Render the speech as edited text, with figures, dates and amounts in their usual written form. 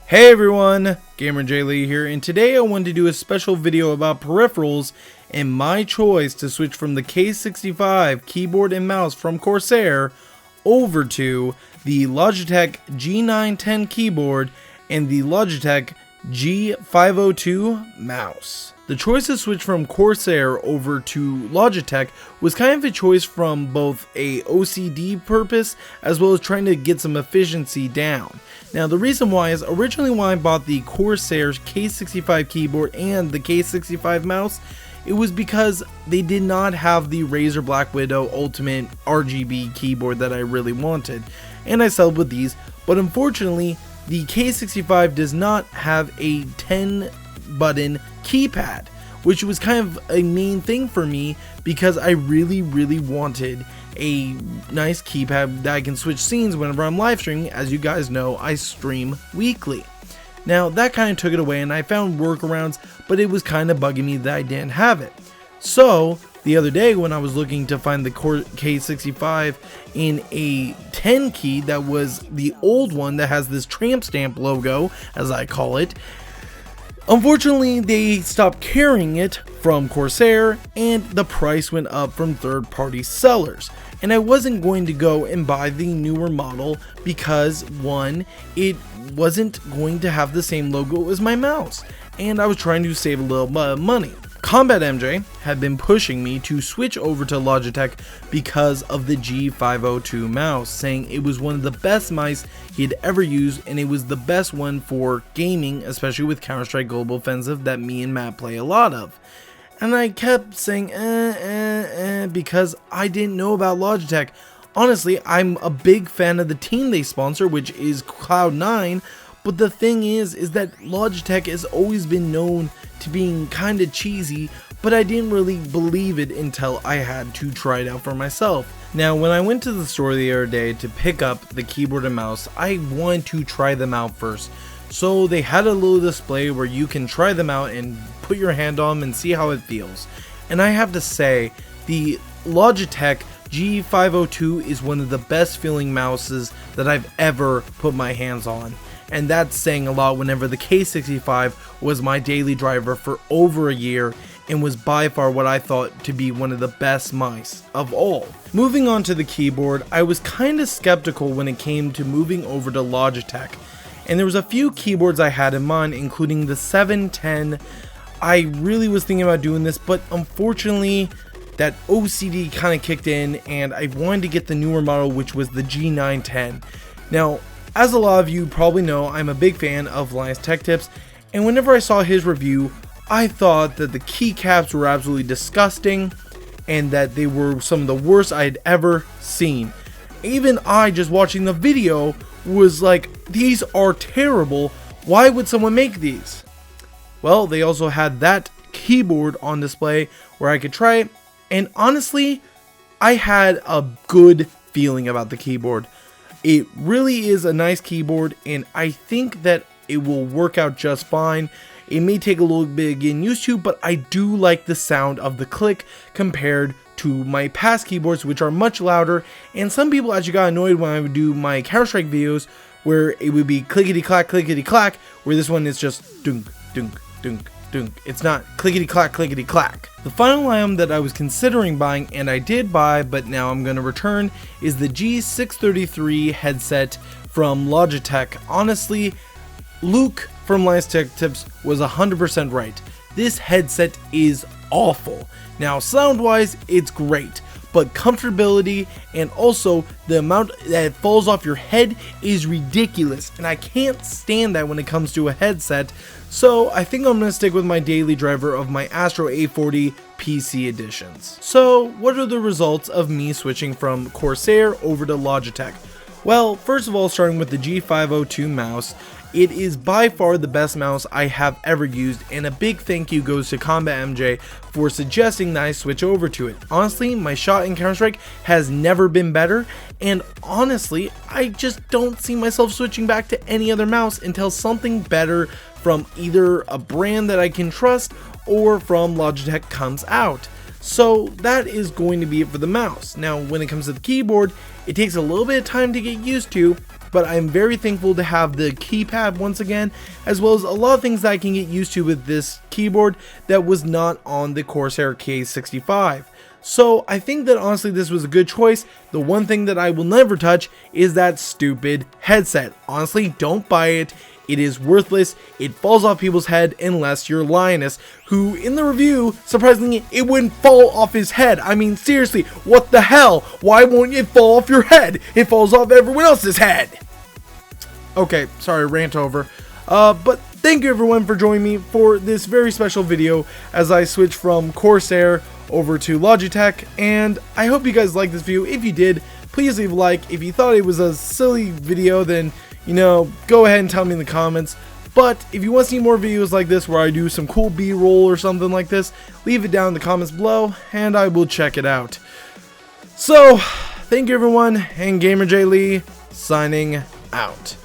Hey everyone, GamerJlee here, and today I wanted to do a special video about peripherals and my choice to switch from the K65 keyboard and mouse from Corsair over to the Logitech G910 keyboard and the Logitech G502 mouse. The choice to switch from Corsair over to Logitech was kind of a choice from both a OCD purpose as well as trying to get some efficiency down. Now the reason why is originally when I bought the Corsair K65 keyboard and the K65 mouse, it was because they did not have the Razer Black Widow Ultimate RGB keyboard that I really wanted, and I settled with these. But unfortunately, the K65 does not have a 10 button keypad, which was kind of a main thing for me because I really wanted a nice keypad that I can switch scenes whenever I'm live streaming. As you guys know, I stream weekly. Now that kind of took it away and I found workarounds, but it was kind of bugging me that I didn't have it. So the other day when I was looking to find the K65 in a 10 key that was the old one that has this tramp stamp logo, as I call it, unfortunately they stopped carrying it from Corsair and the price went up from third-party sellers. And I wasn't going to go and buy the newer model because, one, it wasn't going to have the same logo as my mouse, and I was trying to save a little bit of money. Combat MJ had been pushing me to switch over to Logitech because of the G502 mouse, saying it was one of the best mice he had ever used and it was the best one for gaming, especially with Counter-Strike Global Offensive that me and Matt play a lot of. And I kept saying because I didn't know about Logitech. Honestly, I'm a big fan of the team they sponsor, which is Cloud9, but the thing is that Logitech has always been known to being kind of cheesy, but I didn't really believe it until I had to try it out for myself. Now, when I went to the store the other day to pick up the keyboard and mouse, I wanted to try them out first. So they had a little display where you can try them out and put your hand on them and see how it feels. And I have to say, the Logitech G502 is one of the best feeling mouses that I've ever put my hands on. And that's saying a lot whenever the K65 was my daily driver for over a year and was by far what I thought to be one of the best mice of all. Moving on to the keyboard, I was kind of skeptical when it came to moving over to Logitech. And there was a few keyboards I had in mind, including the 710. I really was thinking about doing this, but unfortunately that OCD kind of kicked in and I wanted to get the newer model, which was the G910. Now, as a lot of you probably know, I'm a big fan of Linus Tech Tips, and whenever I saw his review, I thought that the keycaps were absolutely disgusting and that they were some of the worst I had ever seen. Even I, just watching the video, was like, these are terrible. Why would someone make these? Well, they also had that keyboard on display where I could try it, and honestly, I had a good feeling about the keyboard. It really is a nice keyboard, and I think that it will work out just fine. It may take a little bit of getting used to, but I do like the sound of the click compared to my past keyboards, which are much louder. And some people actually got annoyed when I would do my Counter-Strike videos where it would be clickety clack, where this one is just dunk dunk dunk dunk. It's not clickety clack. The final item that I was considering buying, and I did buy but now I'm going to return, is the G633 headset from Logitech. Honestly, Luke from Linus Tech Tips was 100% right. This headset is awful. Now, sound-wise, it's great, but comfortability and also the amount that it falls off your head is ridiculous, and I can't stand that when it comes to a headset. So I think I'm going to stick with my daily driver of my Astro A40 PC editions. So what are the results of me switching from Corsair over to Logitech? Well, first of all, starting with the G502 mouse, it is by far the best mouse I have ever used, and a big thank you goes to Combat MJ for suggesting that I switch over to it. Honestly, my shot in Counter-Strike has never been better, and honestly, I just don't see myself switching back to any other mouse until something better from either a brand that I can trust or from Logitech comes out. So that is going to be it for the mouse. Now, when it comes to the keyboard, it takes a little bit of time to get used to, but I'm very thankful to have the keypad once again, as well as a lot of things that I can get used to with this keyboard that was not on the Corsair K65. So I think that honestly this was a good choice. The one thing that I will never touch is that stupid headset. Honestly, don't buy it. It is worthless. It falls off people's head unless you're Linus, who in the review, surprisingly, it wouldn't fall off his head. I mean, seriously, what the hell? Why won't it fall off your head? It falls off everyone else's head. Okay, sorry, rant over. But thank you everyone for joining me for this very special video as I switch from Corsair over to Logitech, and I hope you guys liked this video. If you did, please leave a like. If you thought it was a silly video, then, you know, go ahead and tell me in the comments. But if you want to see more videos like this where I do some cool B-roll or something like this, leave it down in the comments below and I will check it out. So, thank you everyone, and GamerJlee signing out.